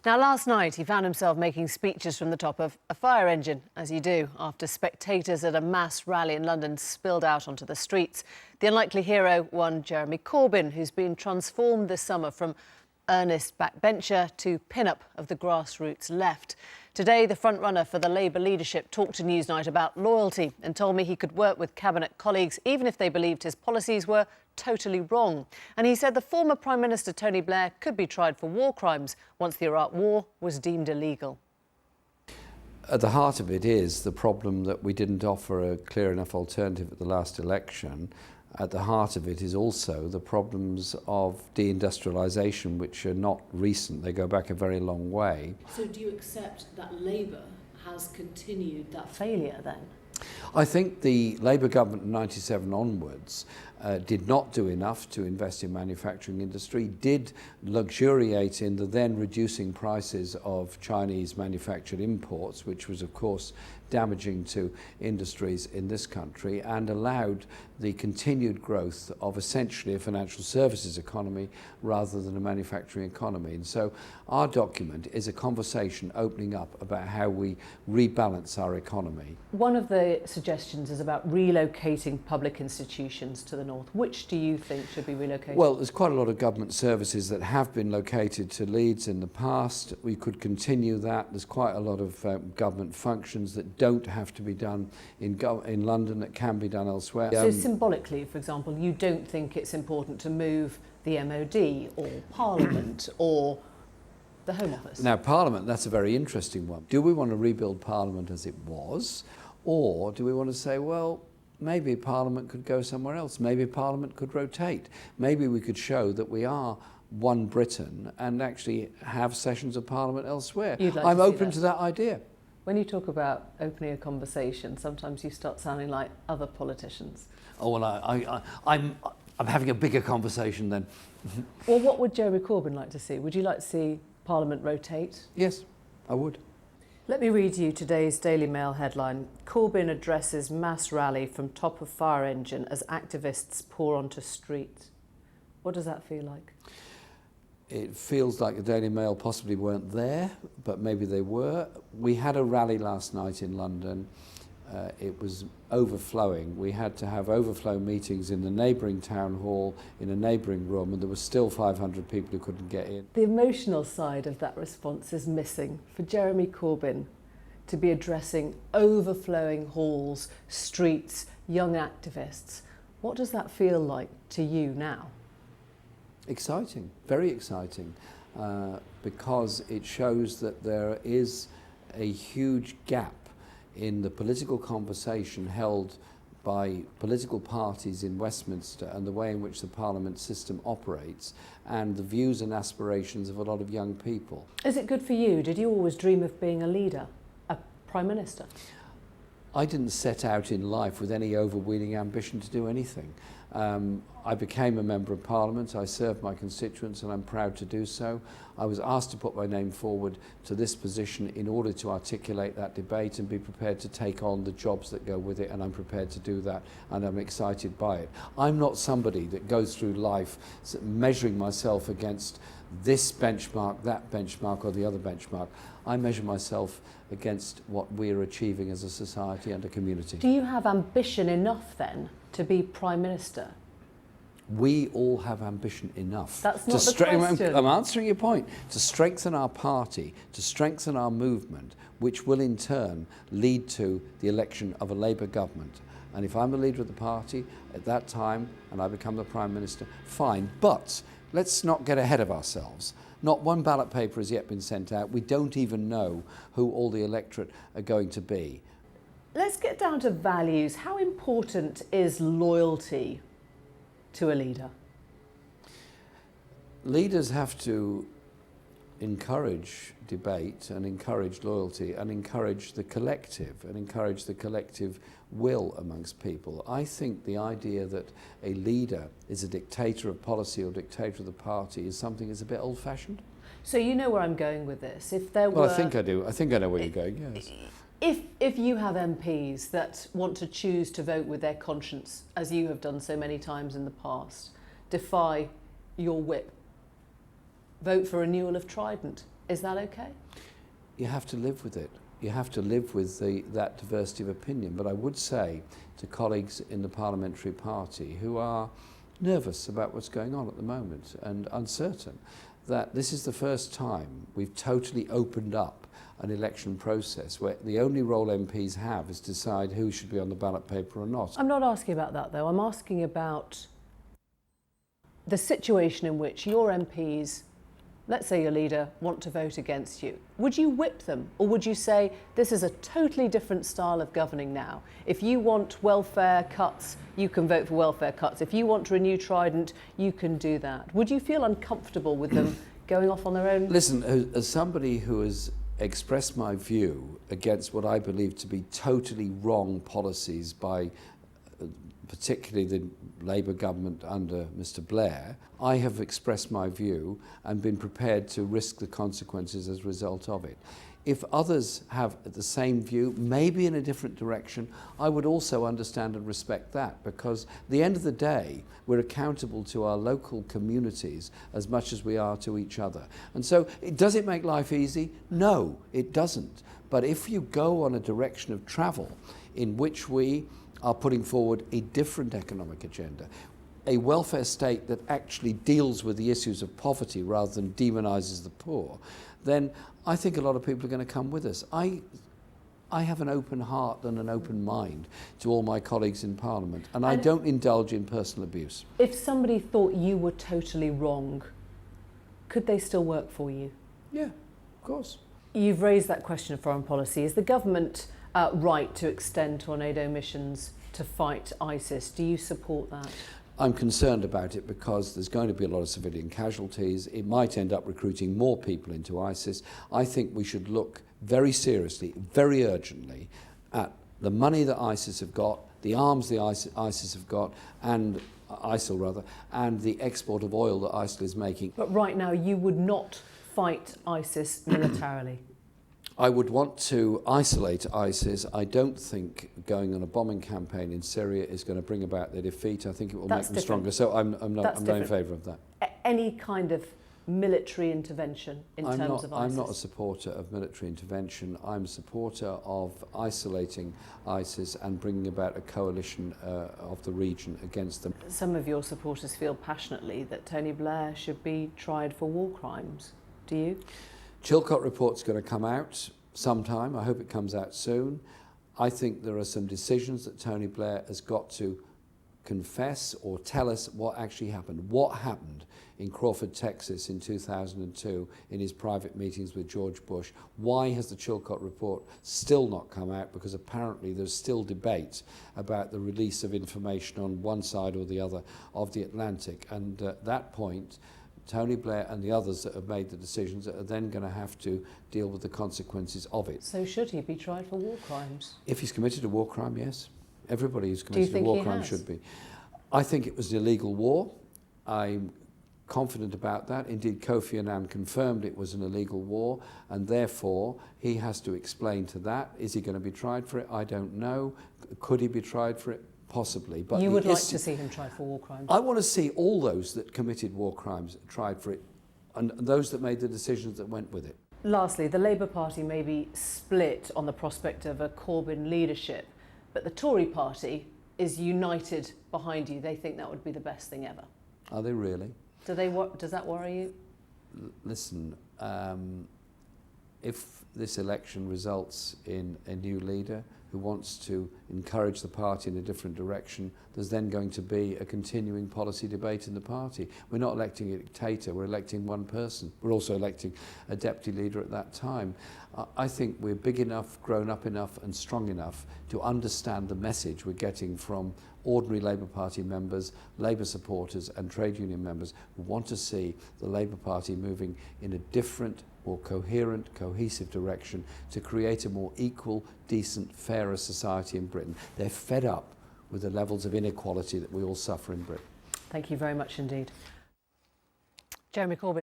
Now, last night, he found himself making speeches from the top of a fire engine, as you do, after spectators at a mass rally in London spilled out onto the streets. The unlikely hero, one Jeremy Corbyn, who's been transformed this summer from earnest backbencher to pin-up of the grassroots left. Today, the frontrunner for the Labour leadership talked to Newsnight about loyalty and told me he could work with cabinet colleagues even if they believed his policies were totally wrong. And he said the former Prime Minister Tony Blair could be tried for war crimes once the Iraq War was deemed illegal. At the heart of it is the problem that we didn't offer a clear enough alternative at the last election. At the heart of it is also the problems of deindustrialisation, which are not recent. They go back a very long way. So do you accept that Labour has continued that failure then? I think the Labour government in 97 onwards did not do enough to invest in manufacturing industry, did luxuriate in the then reducing prices of Chinese manufactured imports, which was of course damaging to industries in this country, and allowed the continued growth of essentially a financial services economy rather than a manufacturing economy. And so our document is a conversation opening up about how we rebalance our economy. One of the suggestions is about relocating public institutions to the north. Which do you think should be relocated? Well, there's quite a lot of government services that have been located to Leeds in the past. We could continue that. There's quite a lot of government functions that don't have to be done in London, that can be done elsewhere. So symbolically, for example, you don't think it's important to move the MOD or Parliament or the Home Office? Now, Parliament, that's a very interesting one. Do we want to rebuild Parliament as it was? Or do we want to say, well, maybe Parliament could go somewhere else. Maybe Parliament could rotate. Maybe we could show that we are one Britain and actually have sessions of Parliament elsewhere. I'm open to that idea. When you talk about opening a conversation, sometimes you start sounding like other politicians. Oh, well, I'm having a bigger conversation then. Well, what would Jeremy Corbyn like to see? Would you like to see Parliament rotate? Yes, I would. Let me read you today's Daily Mail headline. Corbyn addresses mass rally from top of fire engine as activists pour onto street. What does that feel like? It feels like the Daily Mail possibly weren't there, but maybe they were. We had a rally last night in London. It was overflowing. We had to have overflow meetings in the neighbouring town hall, in a neighbouring room, and there were still 500 people who couldn't get in. The emotional side of that response is missing. For Jeremy Corbyn to be addressing overflowing halls, streets, young activists, what does that feel like to you now? Exciting, very exciting, because it shows that there is a huge gap in the political conversation held by political parties in Westminster and the way in which the Parliament system operates and the views and aspirations of a lot of young people. Is it good for you? Did you always dream of being a leader, a Prime Minister? I didn't set out in life with any overweening ambition to do anything. I became a Member of Parliament, I served my constituents and I'm proud to do so. I was asked to put my name forward to this position in order to articulate that debate and be prepared to take on the jobs that go with it, and I'm prepared to do that and I'm excited by it. I'm not somebody that goes through life measuring myself against this benchmark, that benchmark or the other benchmark. I measure myself against what we're achieving as a society and a community. Do you have ambition enough then to be Prime Minister? We all have ambition enough. That's not the question. I'm answering your point. To strengthen our party, to strengthen our movement, which will in turn lead to the election of a Labour government. And if I'm the leader of the party at that time and I become the Prime Minister, fine. But let's not get ahead of ourselves. Not one ballot paper has yet been sent out. We don't even know who all the electorate are going to be. Let's get down to values. How important is loyalty to a leader? Leaders have to encourage debate and encourage loyalty and encourage the collective will amongst people. I think the idea that a leader is a dictator of policy or dictator of the party is something that's a bit old-fashioned. So you know where I'm going with this. If there were... Well, I think I do. I think I know where you're going, yes. If you have MPs that want to choose to vote with their conscience, as you have done so many times in the past, defy your whip, vote for renewal of Trident Is that okay? You have to live with it. You have to live with that diversity of opinion. But I would say to colleagues in the parliamentary party who are nervous about what's going on at the moment and uncertain, that this is the first time we've totally opened up an election process where the only role MPs have is to decide who should be on the ballot paper or not. I'm not asking about that, though. I'm asking about the situation in which your MPs, let's say your leader, want to vote against you. Would you whip them, or would you say this is a totally different style of governing now? If you want welfare cuts, you can vote for welfare cuts. If you want to renew Trident, you can do that. Would you feel uncomfortable with them going off on their own? Listen, as somebody who has expressed my view against what I believe to be totally wrong policies by particularly the Labour government under Mr Blair, I have expressed my view and been prepared to risk the consequences as a result of it. If others have the same view, maybe in a different direction, I would also understand and respect that, because at the end of the day, we're accountable to our local communities as much as we are to each other. And so, does it make life easy? No, it doesn't. But if you go on a direction of travel in which we are putting forward a different economic agenda, a welfare state that actually deals with the issues of poverty rather than demonises the poor, then I think a lot of people are going to come with us. I have an open heart and an open mind to all my colleagues in Parliament, and I don't indulge in personal abuse. If somebody thought you were totally wrong, could they still work for you? Yeah, of course. You've raised that question of foreign policy. Is the government right to extend tornado missions to fight ISIS? Do you support that? I'm concerned about it because there's going to be a lot of civilian casualties. It might end up recruiting more people into ISIS. I think we should look very seriously, very urgently, at the money that ISIS have got, the arms the ISIS have got, and ISIL rather, and the export of oil that ISIL is making. But right now you would not fight ISIS militarily? I would want to isolate ISIS. I don't think going on a bombing campaign in Syria is going to bring about their defeat. I think it will make them stronger. So I'm not in favour of that. Any kind of military intervention in terms of ISIS? I'm not a supporter of military intervention. I'm a supporter of isolating ISIS and bringing about a coalition of the region against them. Some of your supporters feel passionately that Tony Blair should be tried for war crimes. Do you? Chilcot report's going to come out sometime. I hope it comes out soon. I think there are some decisions that Tony Blair has got to confess or tell us what actually happened. What happened in Crawford, Texas in 2002 in his private meetings with George Bush? Why has the Chilcot report still not come out? Because apparently there's still debate about the release of information on one side or the other of the Atlantic. And at that point, Tony Blair and the others that have made the decisions are then going to have to deal with the consequences of it. So should he be tried for war crimes? If he's committed a war crime, yes. Everybody who's committed a war crime should be. I think it was an illegal war. I'm confident about that. Indeed, Kofi Annan confirmed it was an illegal war, and therefore he has to explain to that. Is he going to be tried for it? I don't know. Could he be tried for it? Possibly. But you would like to see him tried for war crimes? I want to see all those that committed war crimes tried for it, and those that made the decisions that went with it. Lastly, the Labour Party may be split on the prospect of a Corbyn leadership, but the Tory Party is united behind you. They think that would be the best thing ever. Are they really? Does that worry you? Listen, if this election results in a new leader who wants to encourage the party in a different direction, there's then going to be a continuing policy debate in the party. We're not electing a dictator, we're electing one person. We're also electing a deputy leader at that time. I think we're big enough, grown up enough and strong enough to understand the message we're getting from ordinary Labour Party members, Labour supporters and trade union members who want to see the Labour Party moving in a different, more coherent, cohesive direction to create a more equal, decent, fairer society in Britain. They're fed up with the levels of inequality that we all suffer in Britain. Thank you very much indeed. Jeremy Corbyn.